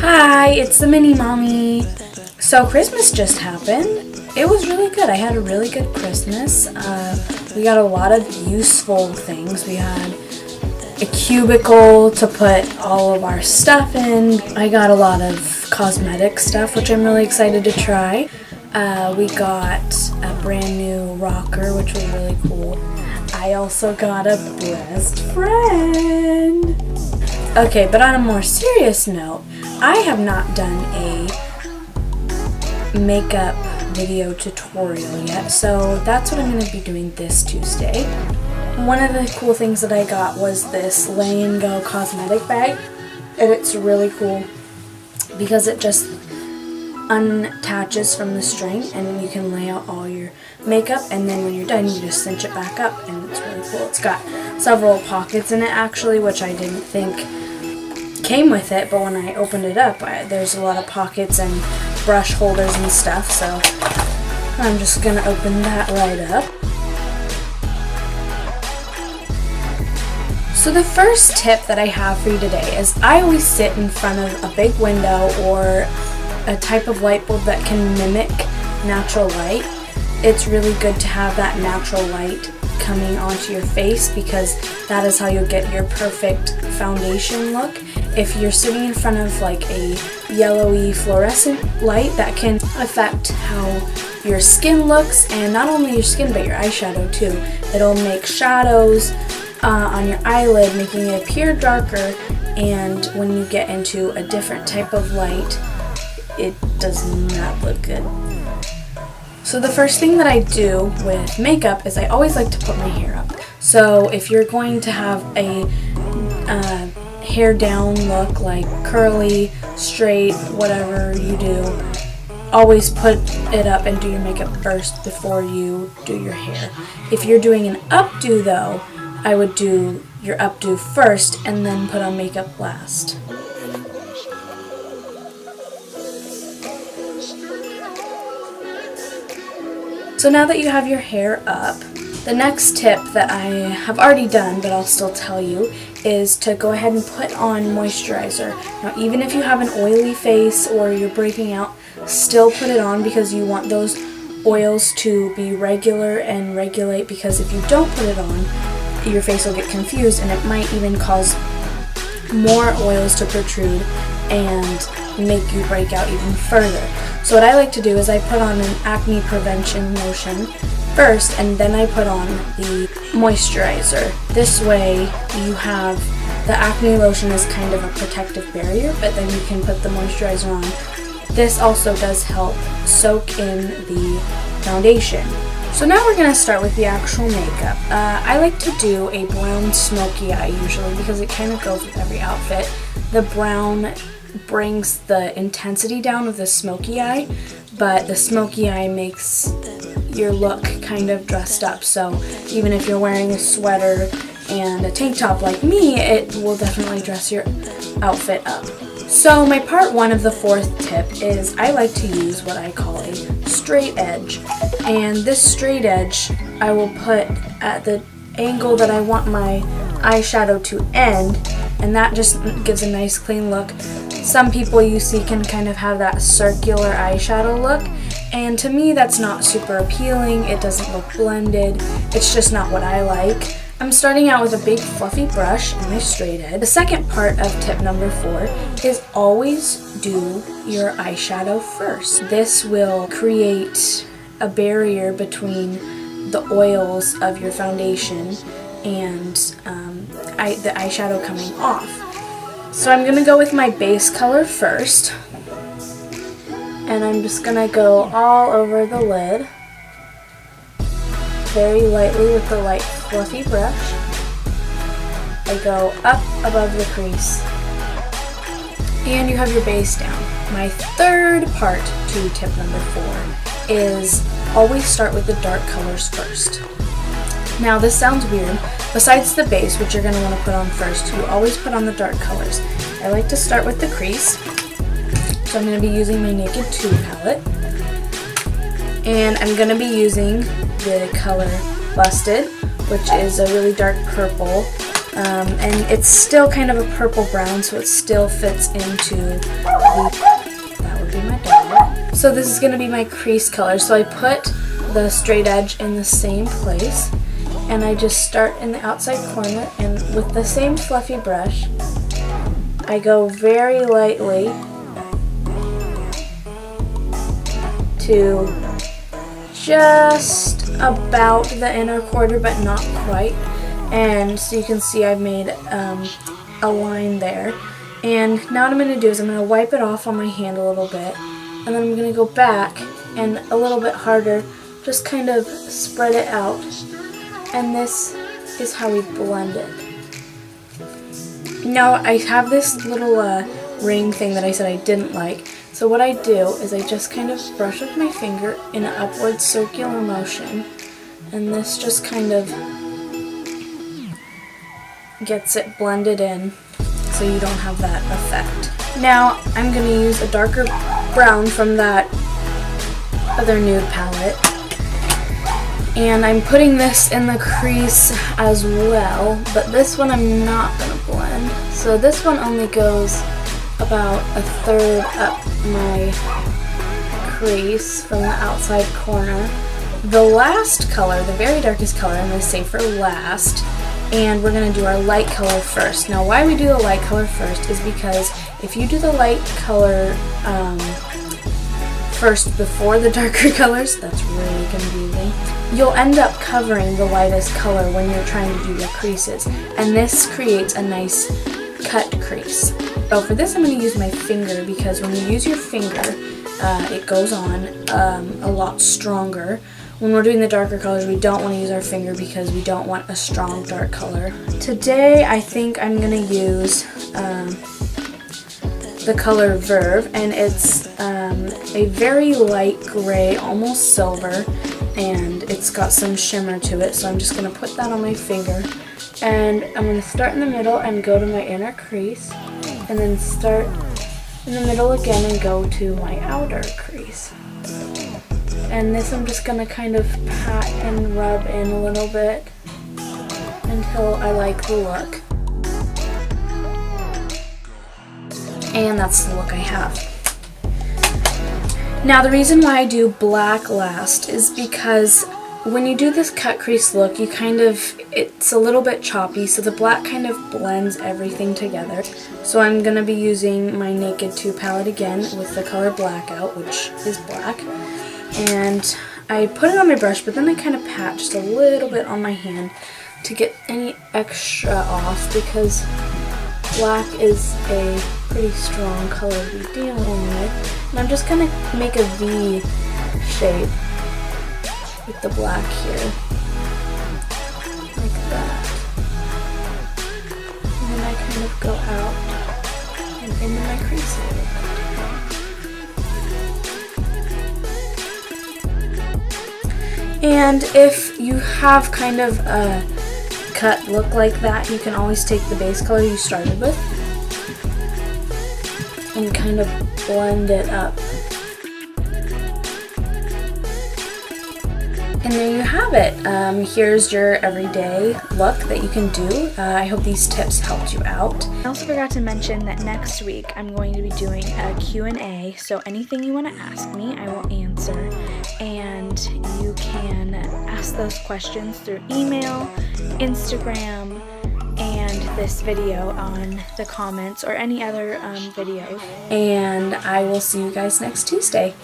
Hi, it's the Mini Mommy. So Christmas just happened. It was really good. I had a really good Christmas. We got a lot of useful things. We had a cubicle to put all of our stuff in. I got a lot of cosmetic stuff, which I'm really excited to try. We got a brand new rocker, which was really cool. I also got a best friend. Okay, but on a more serious note, I have not done a makeup video tutorial yet, so that's what I'm going to be doing this Tuesday. One of the cool things that I got was this Lay and Go cosmetic bag, and it's really cool because it just unattaches from the string and you can lay out all your makeup, and then when you're done you just cinch it back up, and it's really cool. It's got several pockets in it actually, which I didn't think came with it, but when I opened it up there's a lot of pockets and brush holders and stuff, so I'm just gonna open that right up. So the first tip that I have for you today is I always sit in front of a big window or a type of light bulb that can mimic natural light. It's really good to have that natural light coming onto your face because that is how you'll get your perfect foundation look. If you're sitting in front of like a yellowy fluorescent light, that can affect how your skin looks, and not only your skin but your eyeshadow too. It'll make shadows on your eyelid, making it appear darker, and when you get into a different type of light, it does not look good. So the first thing that I do with makeup is I always like to put my hair up. So if you're going to have a hair down look, like curly, straight, whatever you do, always put it up and do your makeup first before you do your hair. If you're doing an updo though, I would do your updo first and then put on makeup last. So now that you have your hair up, the next tip that I have already done, but I'll still tell you, is to go ahead and put on moisturizer. Now even if you have an oily face or you're breaking out, still put it on because you want those oils to be regular and regulate, because if you don't put it on, your face will get confused and it might even cause more oils to protrude and make you break out even further. So what I like to do is I put on an acne prevention lotion first, and then I put on the moisturizer. This way you have the acne lotion as kind of a protective barrier, but then you can put the moisturizer on. This also does help soak in the foundation. So now we're going to start with the actual makeup. I like to do a brown smoky eye usually because it kind of goes with every outfit. The brown brings the intensity down of the smoky eye, but the smoky eye makes your look kind of dressed up. So even if you're wearing a sweater and a tank top like me, it will definitely dress your outfit up. So my part one of the fourth tip is I like to use what I call a straight edge. And this straight edge I will put at the angle that I want my eyeshadow to end, and that just gives a nice clean look. Some people you see can kind of have that circular eyeshadow look, and to me that's not super appealing. It doesn't look blended. It's just not what I like. I'm starting out with a big fluffy brush and my straight edge. The second part of tip number 4 is always do your eyeshadow first. This will create a barrier between the oils of your foundation and the eyeshadow coming off. So I'm going to go with my base color first, and I'm just going to go all over the lid very lightly with the light fluffy brush. I go up above the crease, and you have your base down. My third part to tip number 4 is always start with the dark colors first. Now this sounds weird. Besides the base, which you're going to want to put on first, you always put on the dark colors. I like to start with the crease, so I'm going to be using my Naked 2 palette, and I'm going to be using the color Busted, which is a really dark purple And it's still kind of a purple brown, so it still fits into that would be my dog. So this is going to be my crease color. So I put the straight edge in the same place, and I just start in the outside corner, and with the same fluffy brush, I go very lightly to just about the inner quarter, but not quite. And so you can see I've made a line there. And now what I'm going to do is I'm going to wipe it off on my hand a little bit, and then I'm going to go back and a little bit harder, just kind of spread it out. And this is how we blend it. Now I have this little ring thing that I said I didn't like. So what I do is I just kind of brush with my finger in an upward circular motion, and this just kind of gets it blended in so you don't have that effect. Now I'm going to use a darker brown from that other nude palette, and I'm putting this in the crease as well, but this one I'm not going to blend. So this one only goes about a third up my crease from the outside corner. The last color, the very darkest color, I'm going to save for last, and we're going to do our light color first. Now why we do the light color first is because if you do the light color first before the darker colors, that's really confusing. You'll end up covering the lightest color when you're trying to do your creases, and this creates a nice cut crease. So for this I'm going to use my finger, because when you use your finger it goes on a lot stronger. When we're doing the darker colors, we don't want to use our finger because we don't want a strong dark color. Today I think I'm going to use the color Verve, and it's a very light gray, almost silver, and it's got some shimmer to it, so I'm just going to put that on my finger, and I'm going to start in the middle and go to my inner crease, and then start in the middle again and go to my outer crease. And this I'm just going to kind of pat and rub in a little bit until I like the look. And that's the look I have. Now the reason why I do black last is because when you do this cut crease look, you it's a little bit choppy, so the black kind of blends everything together. So I'm going to be using my Naked 2 palette again with the color Blackout, which is black. And I put it on my brush, but then I kind of pat just a little bit on my hand to get any extra off, because black is a pretty strong color to be dealing with. And I'm just going to make a V shape with the black here, like that. And then I kind of go out and into my crease a little bit. And if you have kind of a cut look like that, you can always take the base color you started with and kind of blend it up. And there you have it. Here's your everyday look that you can do. I hope these tips helped you out. I also forgot to mention that next week I'm going to be doing a Q&A, so anything you want to ask me, I will answer. And you can ask those questions through email, Instagram, and this video on the comments or any other video. And I will see you guys next Tuesday.